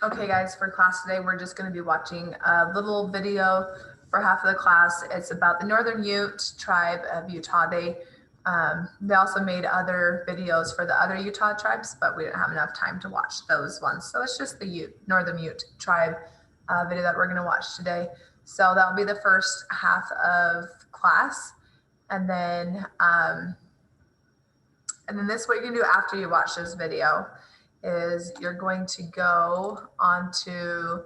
Okay, guys, for class today, we're just going to be watching a little video for half of the class. It's about the Northern Ute tribe of Utah. They also made other videos for the other Utah tribes, but we didn't have enough time to watch those ones. So it's just the Northern Ute tribe video that we're going to watch today. So that'll be the first half of class. And then this, what you can do after you watch this video is you're going to go onto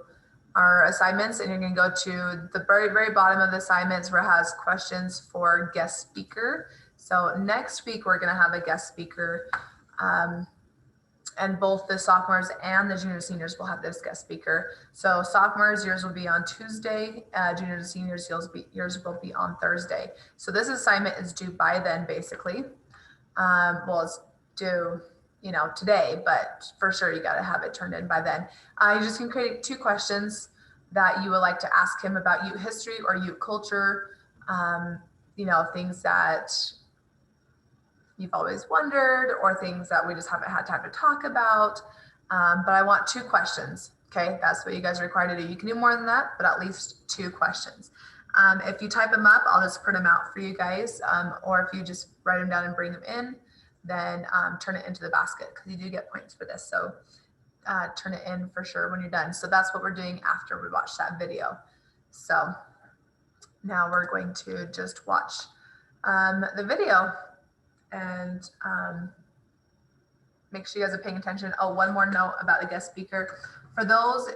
our assignments, and you're going to go to the very, very bottom of the assignments where it has questions for guest speaker. So next week, we're going to have a guest speaker, and both the sophomores and the juniors and seniors will have this guest speaker. So sophomores, yours will be on Tuesday. Juniors and seniors, yours will be on Thursday. So this assignment is due by then, basically. Well, it's due, today, but for sure you got to have it turned in by then. You just can create 2 questions that you would like to ask him about Ute history or Ute culture, things that you've always wondered or things that we just haven't had time to talk about. But I want 2 questions. Okay, that's what you guys are required to do. You can do more than that, but at least 2 questions. If you type them up, I'll just print them out for you guys. Or if you just write them down and bring them in, then turn it into the basket, because you do get points for this. So turn it in for sure when you're done. So that's what we're doing after we watch that video. So now we're going to just watch the video and make sure you guys are paying attention. Oh, one more note about the guest speaker. For those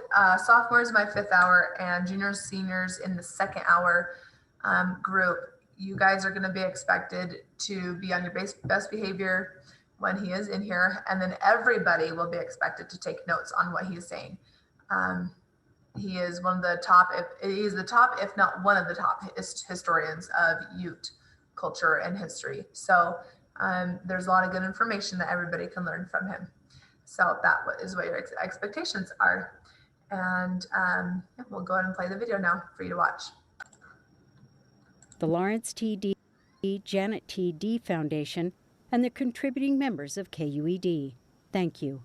sophomores in my 5th hour and juniors, seniors in the 2nd hour group, you guys are going to be expected to be on your best behavior when he is in here. And then everybody will be expected to take notes on what he's saying. He is one of the top, if not one of the top historians of Ute culture and history. So there's a lot of good information that everybody can learn from him. So that is what your expectations are. And we'll go ahead and play the video now for you to watch. The Lawrence T. D. Janet T. D. Foundation and the contributing members of KUED. Thank you.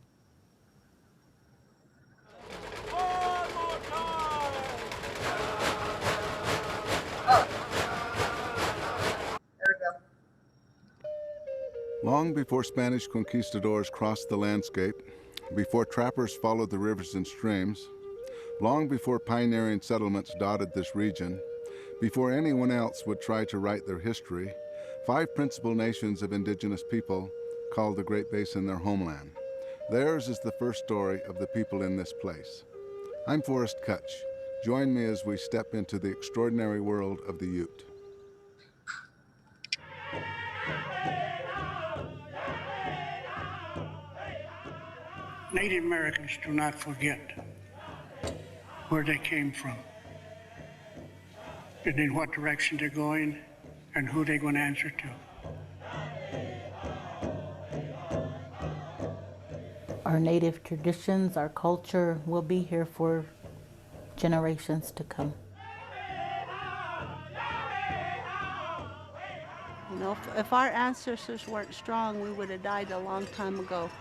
Long before Spanish conquistadors crossed the landscape, before trappers followed the rivers and streams, long before pioneering settlements dotted this region, before anyone else would try to write their history, 5 principal nations of indigenous people called the Great Basin their homeland. Theirs is the first story of the people in this place. I'm Forrest Kutch. Join me as we step into the extraordinary world of the Ute. Native Americans do not forget where they came from and in what direction they're going and who they're going to answer to. Our native traditions, our culture will be here for generations to come. You know, if our ancestors weren't strong, we would have died a long time ago.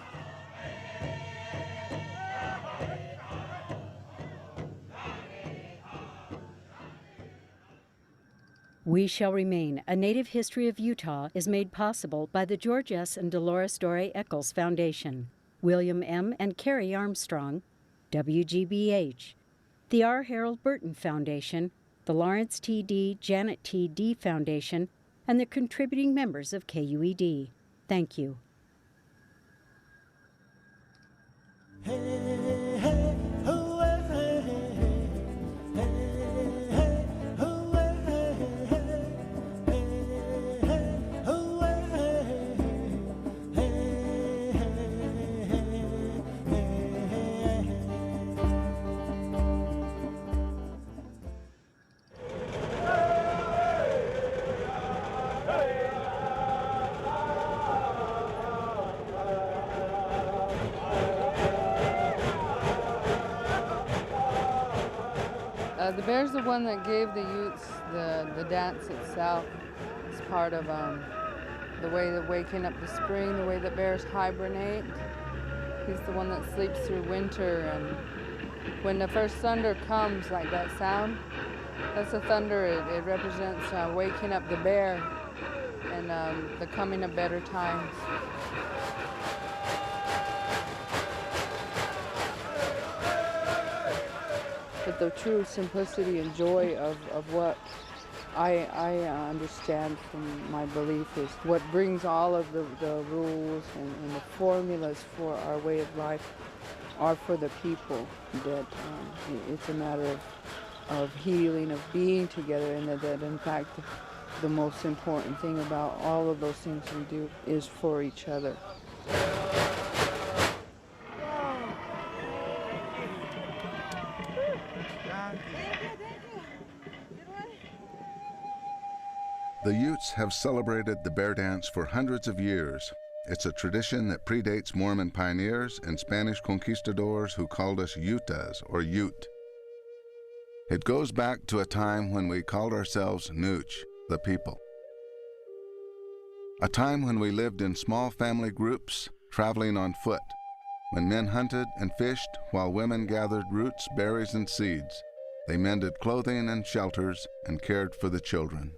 We Shall Remain, A Native History of Utah is made possible by the George S. and Dolores Doré Eccles Foundation, William M. and Carrie Armstrong, WGBH, the R. Harold Burton Foundation, the Lawrence T. D. Janet T. D. Foundation, and the contributing members of KUED. Thank you. The bear's the one that gave the Utes the dance itself. It's part of the way they're waking up the spring, the way that bears hibernate. He's the one that sleeps through winter and when the first thunder comes, like that sound, that's the thunder. It represents waking up the bear and the coming of better times. But the true simplicity and joy of what I understand from my belief is what brings all of the rules and the formulas for our way of life are for the people, that it's a matter of healing, of being together, and that in fact the most important thing about all of those things we do is for each other. The Utes have celebrated the bear dance for hundreds of years. It's a tradition that predates Mormon pioneers and Spanish conquistadors who called us Utahs or Ute. It goes back to a time when we called ourselves Nooch, the people. A time when we lived in small family groups, traveling on foot, when men hunted and fished while women gathered roots, berries, and seeds. They mended clothing and shelters and cared for the children.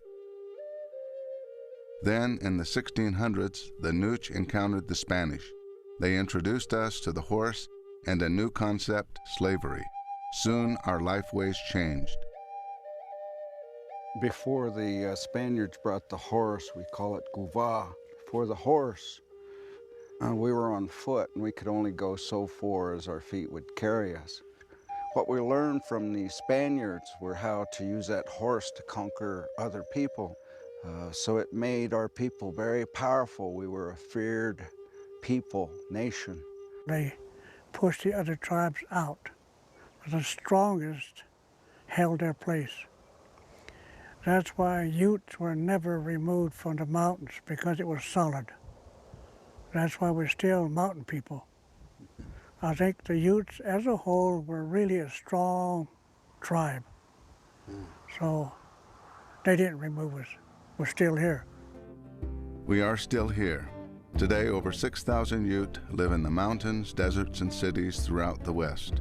Then, in the 1600s, the Nooch encountered the Spanish. They introduced us to the horse and a new concept, slavery. Soon, our lifeways changed. Before the Spaniards brought the horse, we call it guva. Before the horse, we were on foot, and we could only go so far as our feet would carry us. What we learned from the Spaniards were how to use that horse to conquer other people. So it made our people very powerful. We were a feared people, nation. They pushed the other tribes out. The strongest held their place. That's why Utes were never removed from the mountains, because it was solid. That's why we're still mountain people. I think the Utes as a whole were really a strong tribe. So they didn't remove us. We're still here. We are still here. Today, over 6,000 Ute live in the mountains, deserts, and cities throughout the West.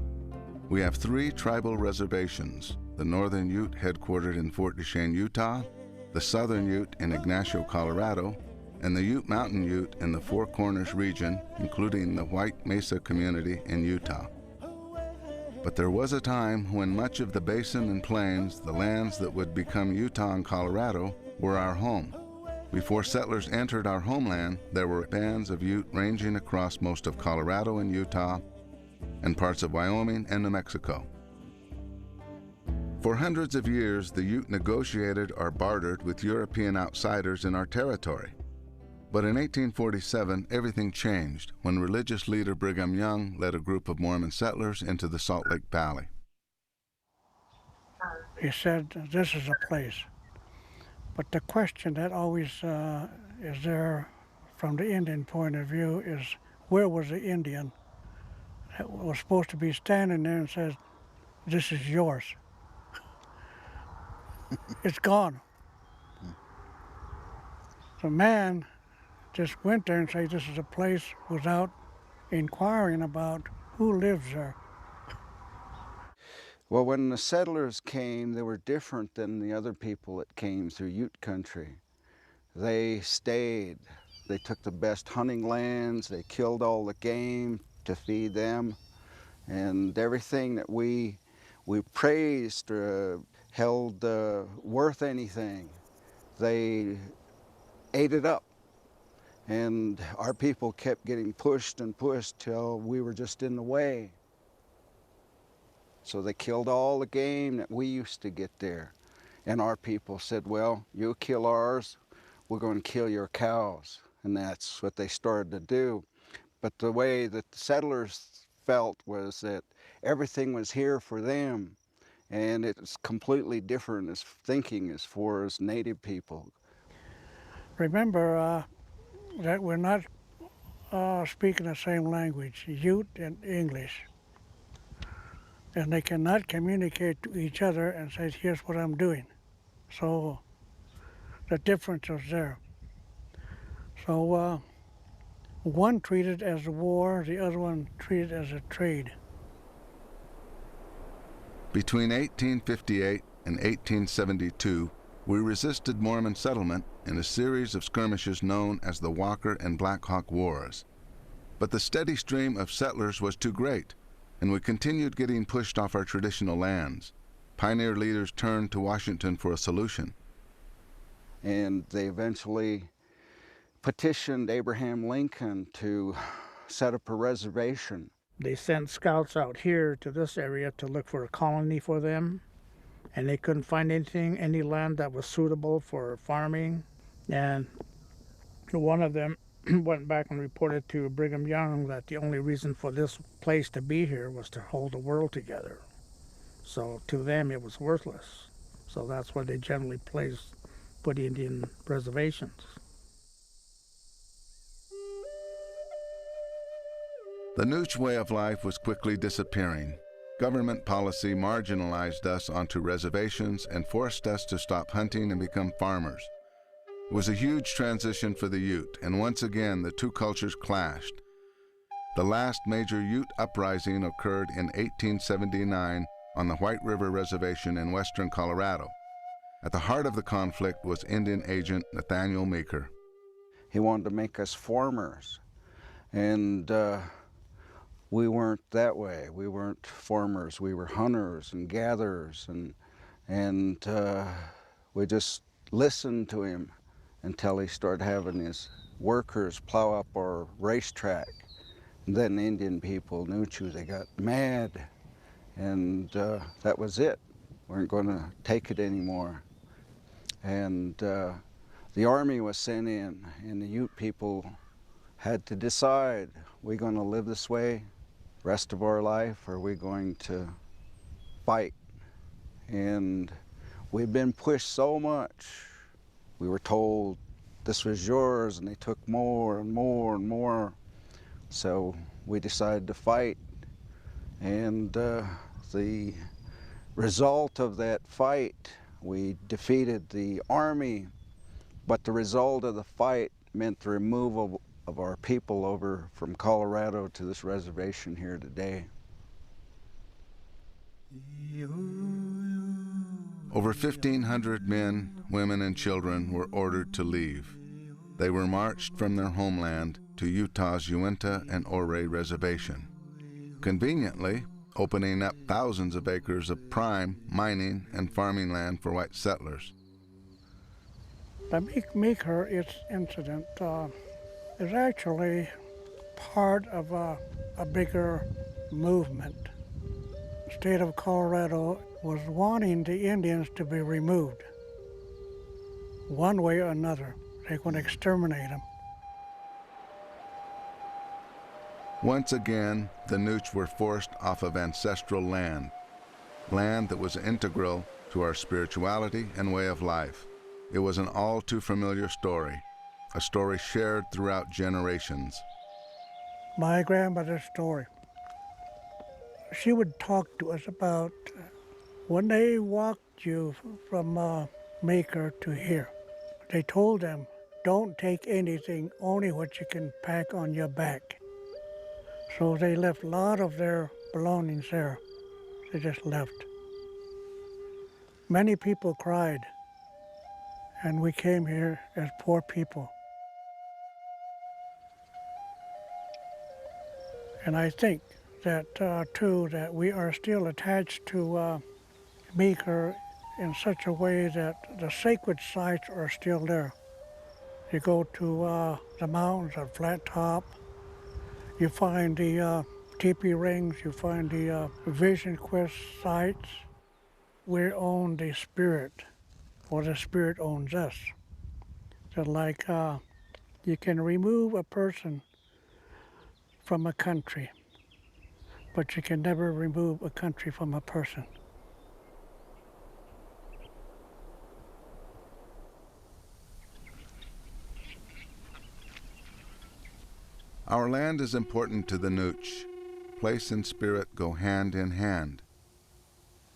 We have 3 tribal reservations: the Northern Ute headquartered in Fort Duchesne, Utah, the Southern Ute in Ignacio, Colorado, and the Ute Mountain Ute in the Four Corners region, including the White Mesa community in Utah. But there was a time when much of the basin and plains, the lands that would become Utah and Colorado, were our home. Before settlers entered our homeland, there were bands of Ute ranging across most of Colorado and Utah, and parts of Wyoming and New Mexico. For hundreds of years, the Ute negotiated or bartered with European outsiders in our territory. But in 1847, everything changed when religious leader Brigham Young led a group of Mormon settlers into the Salt Lake Valley. He said, this is a place. But the question that always is there from the Indian point of view is, where was the Indian that was supposed to be standing there and says, this is yours? It's gone. The man just went there and said, this is a place, without inquiring about who lives there. Well, when the settlers came, they were different than the other people that came through Ute country. They stayed. They took the best hunting lands. They killed all the game to feed them. And everything that we praised held worth anything, they ate it up. And our people kept getting pushed and pushed till we were just in the way. So they killed all the game that we used to get there. And our people said, well, you kill ours, we're going to kill your cows. And that's what they started to do. But the way that the settlers felt was that everything was here for them. And it's completely different as thinking as far as native people. Remember that we're not speaking the same language, Ute and English. And they cannot communicate to each other and say, here's what I'm doing. So the difference is there. So one treated as a war, the other one treated as a trade. Between 1858 and 1872, we resisted Mormon settlement in a series of skirmishes known as the Walker and Blackhawk Wars. But the steady stream of settlers was too great, and we continued getting pushed off our traditional lands. Pioneer leaders turned to Washington for a solution. And they eventually petitioned Abraham Lincoln to set up a reservation. They sent scouts out here to this area to look for a colony for them, and they couldn't find any land that was suitable for farming. And one of them went back and reported to Brigham Young that the only reason for this place to be here was to hold the world together. So to them it was worthless. So that's why they generally put Indian reservations. The Nooch way of life was quickly disappearing. Government policy marginalized us onto reservations and forced us to stop hunting and become farmers. It was a huge transition for the Ute, and once again the two cultures clashed. The last major Ute uprising occurred in 1879 on the White River Reservation in western Colorado. At the heart of the conflict was Indian agent Nathaniel Meeker. He wanted to make us farmers, and we weren't that way. We weren't farmers. We were hunters and gatherers, and we just listened to him until he started having his workers plow up our racetrack. And then the Indian people, Noochoo, they got mad, and that was it. We weren't going to take it anymore. And the army was sent in, and the Ute people had to decide, we going to live this way rest of our life, or are we going to fight? And we've been pushed so much. We were told this was yours, and they took more and more and more. So we decided to fight, and the result of that fight, we defeated the army, but the result of the fight meant the removal of our people over from Colorado to this reservation here today. Over 1,500 men, women, and children were ordered to leave. They were marched from their homeland to Utah's Uinta and Ouray Reservation, conveniently opening up thousands of acres of prime mining and farming land for white settlers. The Meeker incident is actually part of a bigger movement. The state of Colorado was wanting the Indians to be removed, one way or another. They're going to exterminate them. Once again, the Nooch were forced off of ancestral land that was integral to our spirituality and way of life. It was an all too familiar story, a story shared throughout generations. My grandmother's story. She would talk to us about when they walked you from Maker to here. They told them, don't take anything, only what you can pack on your back. So they left a lot of their belongings there. They just left. Many people cried, and we came here as poor people. And I think that, too, that we are still attached to Meeker in such a way that the sacred sites are still there. You go to the mountains of Flat Top, you find the teepee rings, you find the Vision Quest sites. We own the spirit, or the spirit owns us. So like you can remove a person from a country, but you can never remove a country from a person. Our land is important to the Nooch. Place and spirit go hand in hand.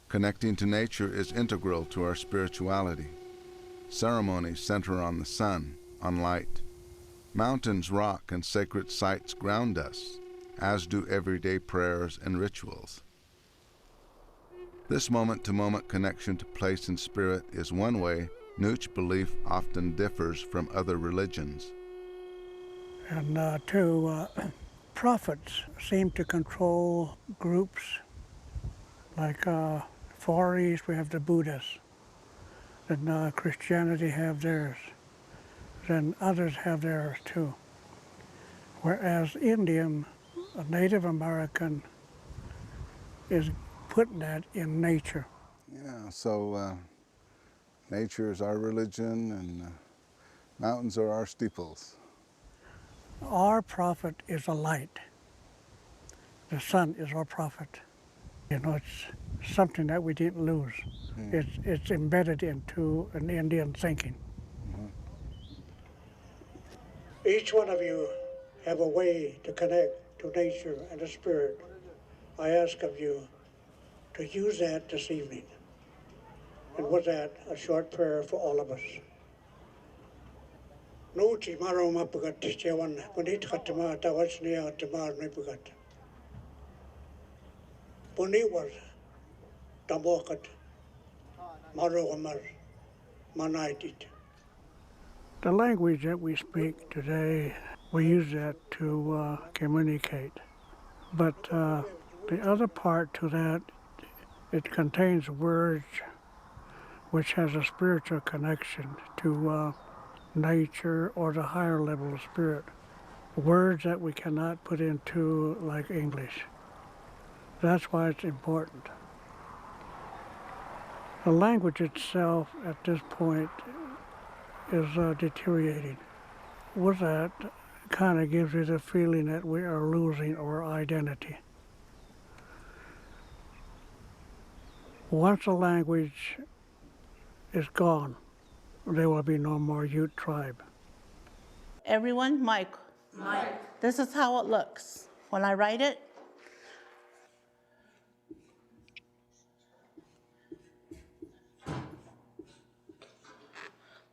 Connecting to nature is integral to our spirituality. Ceremonies center on the sun, on light. Mountains, rock, and sacred sites ground us, as do everyday prayers and rituals. This moment-to-moment connection to place and spirit is one way Nooch belief often differs from other religions. And two, prophets seem to control groups. Like Far East, we have the Buddhists. Then Christianity have theirs. Then others have theirs too. Whereas Indian, a Native American, is putting that in nature. Yeah, so nature is our religion and mountains are our steeples. Our prophet is a light. The sun is our prophet. You know, it's something that we didn't lose. It's embedded into an Indian thinking. Each one of you have a way to connect to nature and the spirit. I ask of you to use that this evening. And with that, a short prayer for all of us. Nuchi maro mapagat chewan punit katama tawachnia tamar mapagat. Puniwar tamokat maro amar manaitit. The language that we speak today, we use that to communicate. But the other part to that, it contains words which has a spiritual connection to nature or the higher level of spirit. Words that we cannot put into like English. That's why it's important. The language itself at this point is deteriorating. With that, kind of gives you the feeling that we are losing our identity. Once a language is gone, there will be no more Ute tribe. Everyone, Mike. Mike. This is how it looks. When I write it,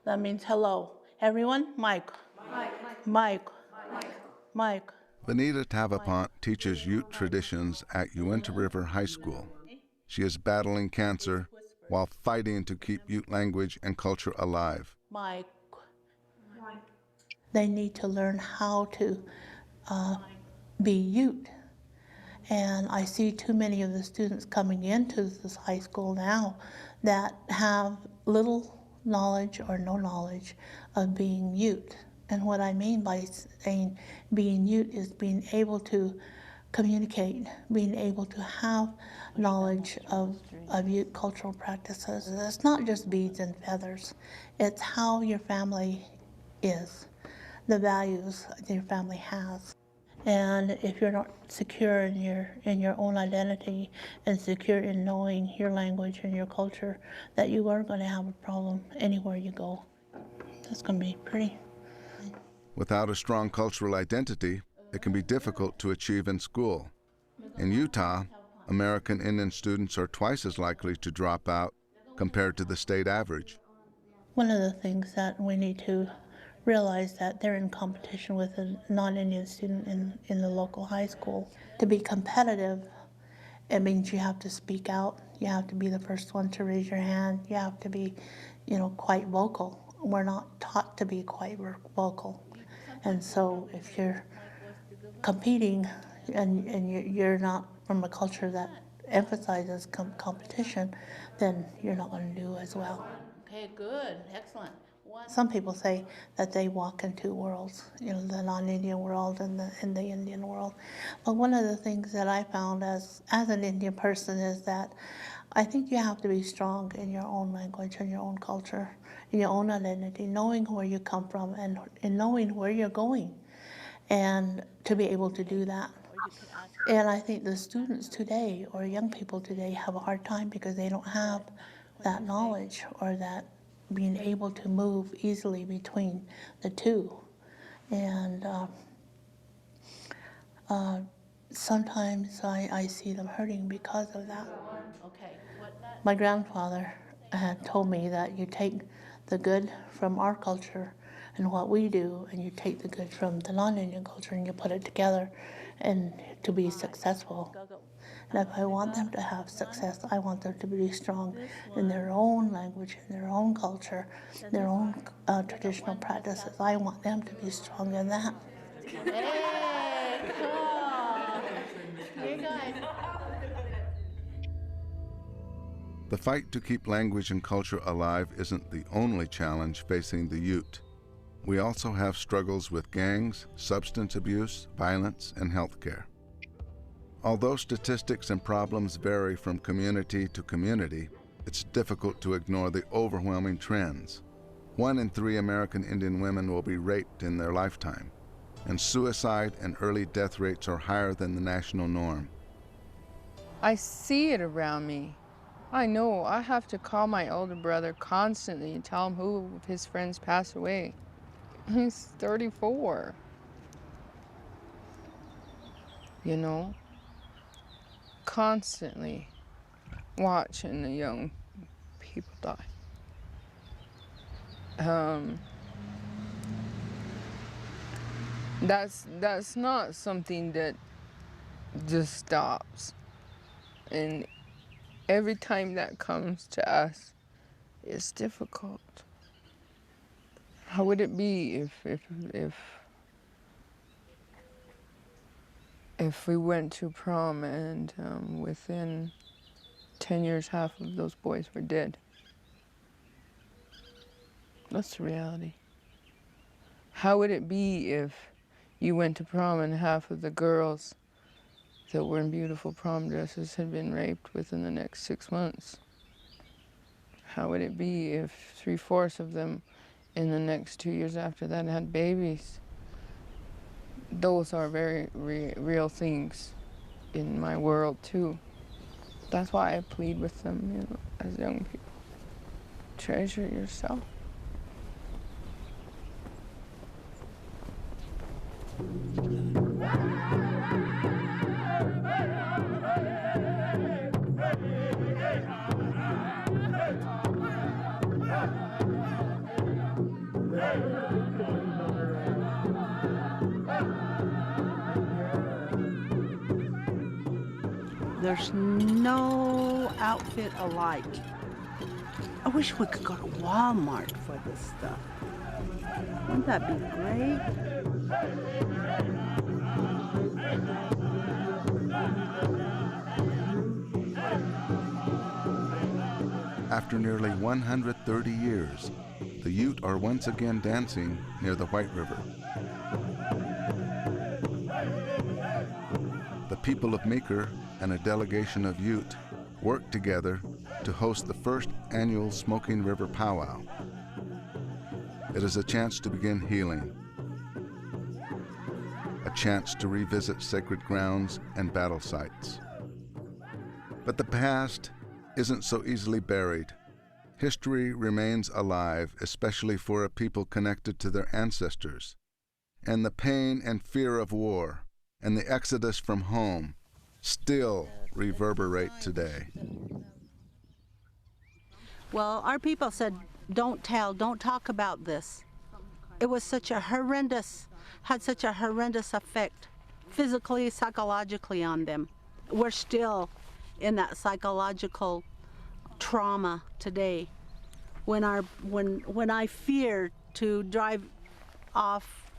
that means hello. Everyone, Mike. Mike. Mike. Mike. Mike. Benita Tavapont teaches Ute traditions at Uinta River High School. She is battling cancer while fighting to keep Ute language and culture alive. Mike. They need to learn how to be Ute. And I see too many of the students coming into this high school now that have little knowledge or no knowledge of being Ute. And what I mean by saying being Ute is being able to communicate, being able to have knowledge of Ute cultural practices. It's not just beads and feathers. It's how your family is, the values that your family has. And if you're not secure in your own identity and secure in knowing your language and your culture, that you are going to have a problem anywhere you go. That's going to be pretty. Without a strong cultural identity, it can be difficult to achieve in school. In Utah, American Indian students are twice as likely to drop out compared to the state average. One of the things that we need to realize that they're in competition with a non-Indian student in the local high school. To be competitive, it means you have to speak out. You have to be the first one to raise your hand. You have to be, quite vocal. We're not taught to be quite vocal. And so if you're competing and you're not from a culture that emphasizes competition, then you're not going to do as well. Okay, good, excellent. Some people say that they walk in two worlds, the non-Indian world and the Indian world. But one of the things that I found as an Indian person is that I think you have to be strong in your own language and your own culture, in your own identity, knowing where you come from and knowing where you're going, and to be able to do that. And I think the students today, or young people today, have a hard time because they don't have that knowledge or that being able to move easily between the two. And sometimes I see them hurting because of that. My grandfather had told me that you take the good from our culture and what we do, and you take the good from the non-Indian culture and you put it together and to be successful. And if I want them to have success, I want them to be strong in their own language, in their own culture, their own traditional practices. I want them to be strong in that. Hey, cool. You're good. The fight to keep language and culture alive isn't the only challenge facing the Ute. We also have struggles with gangs, substance abuse, violence, and healthcare. Although statistics and problems vary from community to community, it's difficult to ignore the overwhelming trends. 1 in 3 American Indian women will be raped in their lifetime, and suicide and early death rates are higher than the national norm. I see it around me. I know I have to call my older brother constantly and tell him who of his friends passed away. He's 34. You know? Constantly watching the young people die. That's not something that just stops. And every time that comes to us, it's difficult. How would it be if we went to prom and within 10 years, half of those boys were dead? That's the reality. How would it be if you went to prom and half of the girls that were in beautiful prom dresses had been raped within the next 6 months? How would it be if 3/4 of them in the next 2 years after that had babies? Those are very real things in my world too. That's why I plead with them, you know, as young people. Treasure yourself. There's no outfit alike. I wish we could go to Walmart for this stuff. Wouldn't that be great? After nearly 130 years, the Ute are once again dancing near the White River. The people of Meeker and a delegation of Ute worked together to host the first annual Smoking River Powwow. It is a chance to begin healing, a chance to revisit sacred grounds and battle sites. But the past isn't so easily buried. History remains alive, especially for a people connected to their ancestors. And the pain and fear of war and the exodus from home still reverberate today. Well, our people said, don't tell, don't talk about this. It was such a horrendous, had such a horrendous effect, physically, psychologically on them. We're still in that psychological trauma today. When I feared to drive off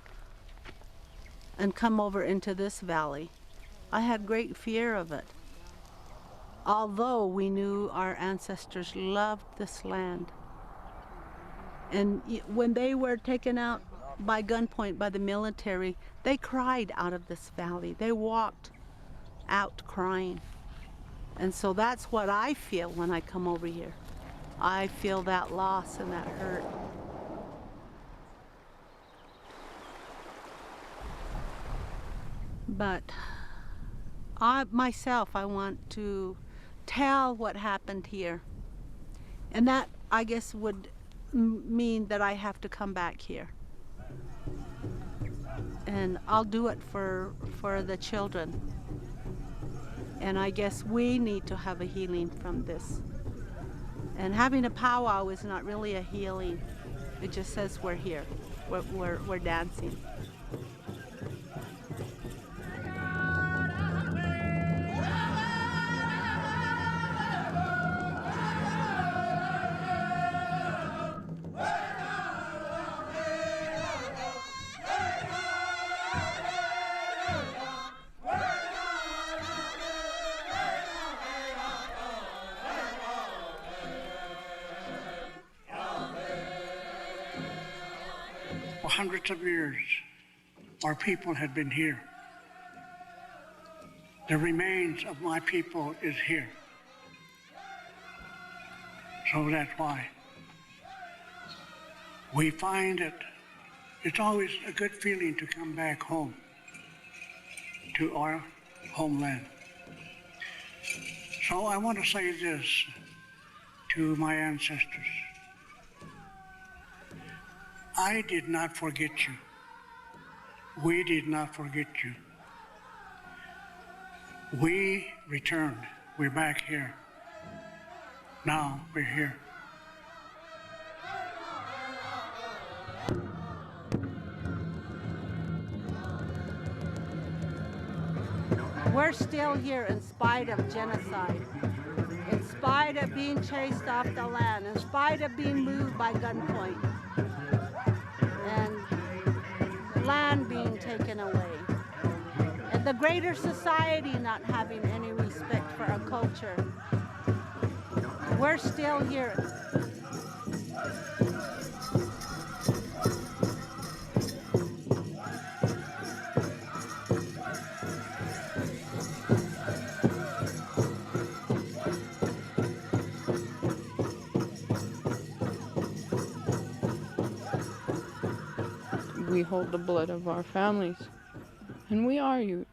and come over into this valley, I had great fear of it. Although we knew our ancestors loved this land. And when they were taken out by gunpoint by the military, they cried out of this valley. They walked out crying. And so that's what I feel when I come over here. I feel that loss and that hurt. But I want to tell what happened here. And that, I guess, would mean that I have to come back here. And I'll do it for the children. And I guess we need to have a healing from this. And having a powwow is not really a healing. It just says we're here. We're dancing. For hundreds of years, our people had been here. The remains of my people is here. So that's why we find it, it's always a good feeling to come back home to our homeland. So I want to say this to my ancestors. I did not forget you. We did not forget you. We returned. We're back here. Now we're here. We're still here in spite of genocide, in spite of being chased off the land, in spite of being moved by gunpoint, and land being taken away, and the greater society not having any respect for our culture. We're still here. We hold the blood of our families, and we are Ute.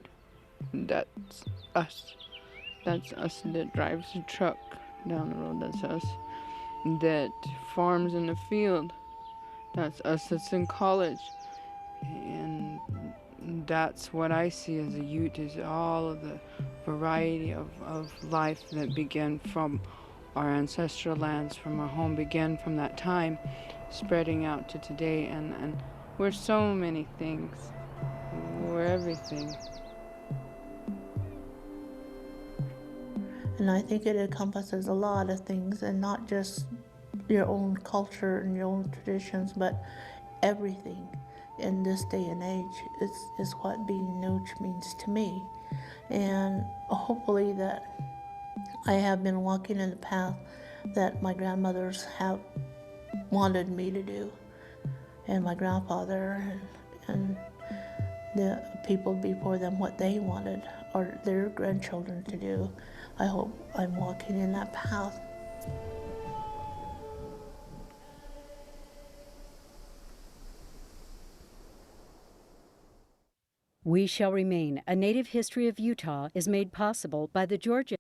That's us. That's us that drives the truck down the road. That's us that farms in the field. That's us that's in college. And that's what I see as a Ute, is all of the variety of life that began from our ancestral lands, from our home, began from that time, spreading out to today. And we're so many things. We're everything. And I think it encompasses a lot of things, and not just your own culture and your own traditions, but everything in this day and age is what being Nooch means to me. And hopefully that I have been walking in the path that my grandmothers have wanted me to do, and my grandfather and the people before them, what they wanted or their grandchildren to do. I hope I'm walking in that path. We Shall Remain, A Native History of Utah is made possible by the Georgia